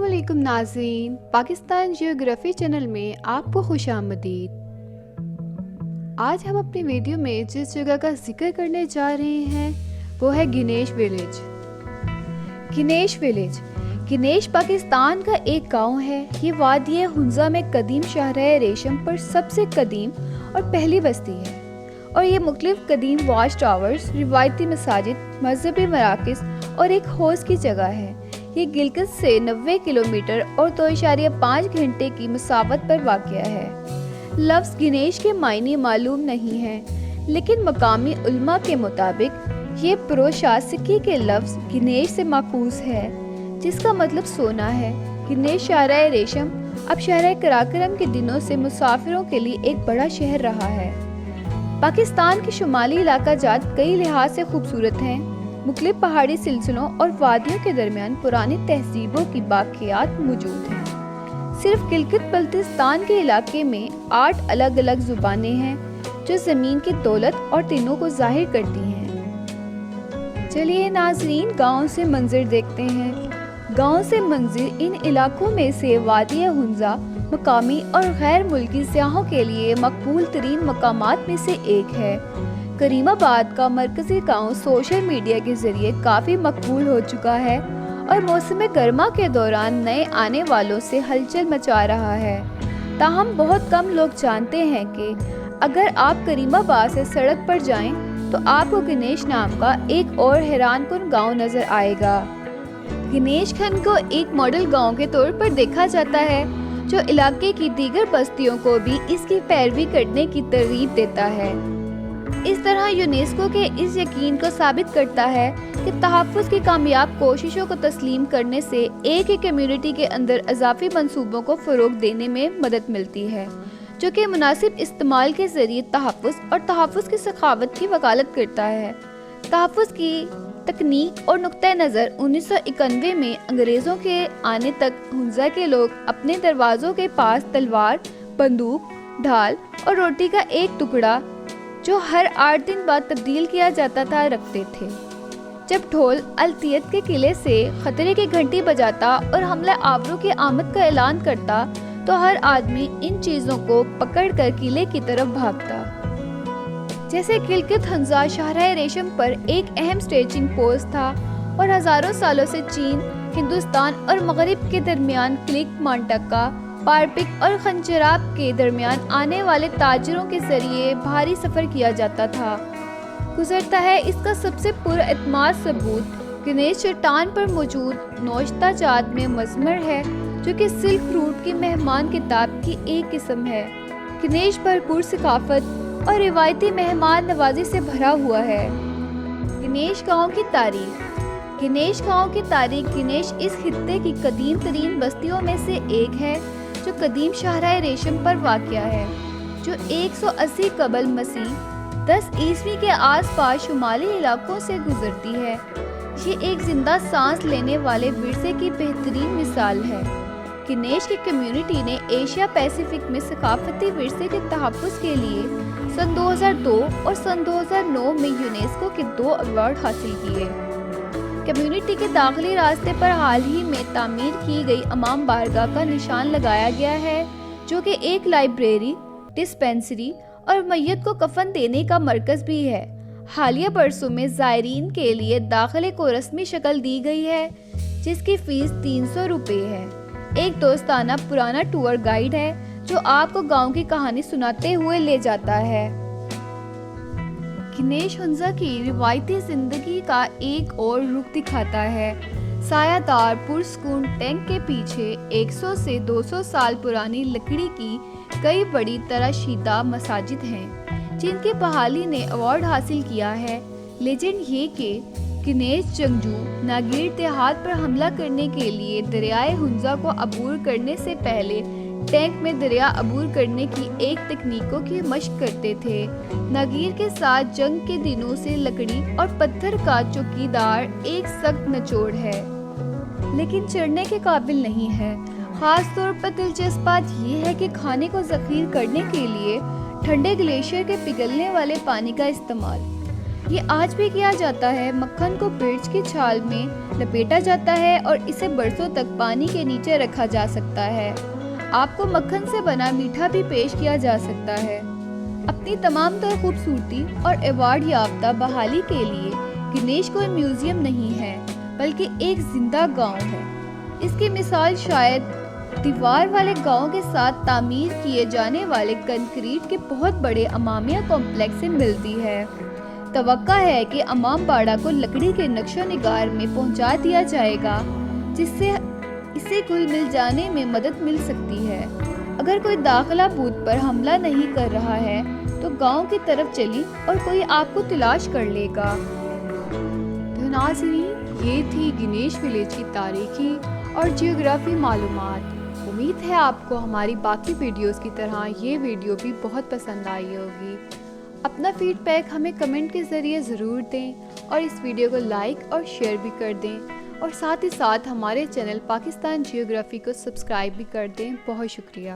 अस्सलामुअलैकुम नाज़रीन, Pakistan geography channel में आपको खुशामदीद। आज हम अपनी वीडियो में जिस जगह का जिक्र करने जा रहे हैं वो है गिनेश विलेज। गिनेश पाकिस्तान का एक गांव है। ये वादी हुंजा में कदीम शाहराह रेशम पर सबसे कदीम और पहली बस्ती है और ये मुख्तलिफ कदीम वाच टावर्स, रिवायती मसाजिद, मजहबी मराकिज़ और एक हौज़ की जगह है। ये गिलगित से 90 किलोमीटर और 2.5 घंटे की मसावत पर वाक़या है। लफ्ज़ गिनेश के मायने मालूम नहीं है, लेकिन मकामी उल्मा के मुताबिक ये प्रोशासिकी के लफ्ज़ गिनेश से माकूस है, जिसका मतलब सोना है। गिनेश शाहराह रेशम अब शहर कराकरम के दिनों से मुसाफिरों के लिए एक बड़ा शहर रहा है। पाकिस्तान के शुमाली इलाका जात कई लिहाज से खूबसूरत हैं। मुख्तलिफ पहाड़ी सिलसिलों और वादियों के दरमियान पुरानी तहजीबों की बाक़ियात मौजूद हैं। सिर्फ गिलगित बल्तिस्तान के इलाके में 8 अलग अलग ज़ुबानें हैं जो ज़मीन की दौलत और तीनों को ज़ाहिर करती हैं। चलिए नाज़रीन, गाँव से मंजर देखते हैं। गाँव से मंजर इन इलाकों में से वादी हुंजा मकामी और गैर मुल्की सियाहों के लिए मकबूल तरीन मकामात में से एक है। करीमाबाद का मरकज़ी गांव सोशल मीडिया के ज़रिए काफ़ी मकबूल हो चुका है और मौसम गर्मा के दौरान नए आने वालों से हलचल मचा रहा है। ताहम बहुत कम लोग जानते हैं कि अगर आप करीमाबाद से सड़क पर जाएं तो आपको गिनेश नाम का एक और हैरानकुन गांव नज़र आएगा। गिनेश खंड को एक मॉडल गांव के तौर पर देखा जाता है, जो इलाके की दीगर बस्तियों को भी इसकी पैरवी करने की तरगीब देता है। इस तरह यूनेस्को के इस यकीन को साबित करता है कि तहफ़्फ़ुज़ की कामयाब कोशिशों को तस्लीम करने से एक ही कम्युनिटी के अंदर इज़ाफ़ी मंसूबों को फ़रोग़ देने में मदद मिलती है, जो कि मुनासिब इस्तेमाल के ज़रिए तहफ़्फ़ुज़ और तहफ़्फ़ुज़ की सखावत की वकालत करता है। तहफ़्फ़ुज़ की तकनीक और नुक्ता नज़र 1991 में अंग्रेज़ों के आने तक हुंजा के लोग अपने दरवाज़ों के पास तलवार, बंदूक, ढाल और रोटी का एक टुकड़ा, जो हर 8 दिन बाद तब्दील किया जाता था, रखते थे। जब ढोल अल-तियत के किले से खतरे की घंटी बजाता और हमला आवरों की आमद का ऐलान करता, तो हर आदमी इन चीज़ों को पकड़कर किले की तरफ भागता। जैसे गिलगित हुंजा शाहराह रेशम पर एक अहम स्टेजिंग पोस्ट था और हज़ारों सालों से चीन, हिंदुस्तान और मगरिब के दरमियान क्लिक, मांटक्का, पारपिक और खंजराब के दरमियान आने वाले ताजरों के जरिए भारी सफ़र किया जाता था। गुज़रता है इसका सबसे पुरएतमाद सबूत गिनेश चट्टान पर मौजूद नौश्ता जात में मज़मर है, जो कि सिल्क रूट की मेहमान किताब की एक किस्म है। गिनेश भरपूर सकाफत और रिवायती मेहमान नवाजी से भरा हुआ है। गिनेश गाँव की तारीख। गिनेश इस खित्ते की कदीम तरीन बस्तियों में से एक है, जो कदीम शाहराह रेशम पर वाक़या है, जो 180 कबल मसीह 10 ईस्वी के आसपास शुमाली इलाकों से गुजरती है। ये एक जिंदा सांस लेने वाले विरसे की बेहतरीन मिसाल है। गिनेश की कम्युनिटी ने एशिया पैसिफिक में सकाफती विरसे के तहफ़्फ़ुज़ के लिए सन 2002 और सन 2009 में यूनेस्को के 2 अवार्ड हासिल किए। कम्युनिटी के दाखिली रास्ते पर हाल ही में तामीर की गई अमाम बारगाह का निशान लगाया गया है, जो कि एक लाइब्रेरी, डिस्पेंसरी और मैयत को कफन देने का मरकज़ भी है। हालिया बरसों में ज़ायरीन के लिए दाखिले को रस्मी शक्ल दी गई है, जिसकी फ़ीस 300 रुपये है। एक दोस्ताना पुराना टूर गाइड है, जो आपको गाँव की कहानी सुनाते हुए ले जाता है। गिनेश हुंजा की रिवायती ज़िंदगी का एक और रुख दिखाता है। सायादार पुरस्कून टैंक के पीछे 100 से 200 साल पुरानी लकड़ी की कई बड़ी तराशीदा मसाजिद हैं, जिनकी बहाली ने अवार्ड हासिल किया है। लेजेंड ये कि गिनेश जंगजू नागीर देहात पर हमला करने के लिए दरियाए हुंजा को अबूर करने से पहले टैंक में दरिया अबूर करने की एक तकनीकों की मशक करते थे। नागीर के साथ जंग के दिनों से लकड़ी और पत्थर का चौकीदार एक सख्त निचोड़ है, लेकिन चढ़ने के काबिल नहीं है। खास तौर पर दिलचस्प बात यह है कि खाने को ज़ख़ीर करने के लिए ठंडे ग्लेशियर के पिघलने वाले पानी का इस्तेमाल। یہ آج بھی کیا جاتا ہے۔ مکھن کو مرچ کی چھال میں لپیٹا جاتا ہے اور اسے برسوں تک پانی کے نیچے رکھا جا سکتا ہے۔ آپ کو مکھن سے بنا میٹھا بھی پیش کیا جا سکتا ہے۔ اپنی تمام تر خوبصورتی اور ایوارڈ یافتہ بحالی کے لیے گنیش کوئی میوزیم نہیں ہے بلکہ ایک زندہ گاؤں ہے۔ اس کی مثال شاید دیوار والے گاؤں کے ساتھ تعمیر کیے جانے والے کنکریٹ کے بہت بڑے امامیہ کمپلیکس سے ملتی ہے۔ توقع ہے کہ امام باڑہ کو لکڑی کے نقش و نگار میں پہنچا دیا جائے گا جس سے اسے گھل مل جانے میں مدد مل سکتی ہے۔ اگر کوئی داخلہ بوتھ پر حملہ نہیں کر رہا ہے تو گاؤں کی طرف چلی اور کوئی آپ کو تلاش کر لے گا۔ تو ناظرین، یہ تھی گنیش ولیج کی تاریخی اور جیوگرافی معلومات۔ امید ہے آپ کو ہماری باقی ویڈیوز کی طرح یہ ویڈیو بھی بہت پسند آئی ہوگی۔ اپنا فیڈ بیک ہمیں کمنٹ کے ذریعے ضرور دیں اور اس ویڈیو کو لائک اور شیئر بھی کر دیں، اور ساتھ ہی ساتھ ہمارے چینل پاکستان جیوگرافی کو سبسکرائب بھی کر دیں۔ بہت شکریہ۔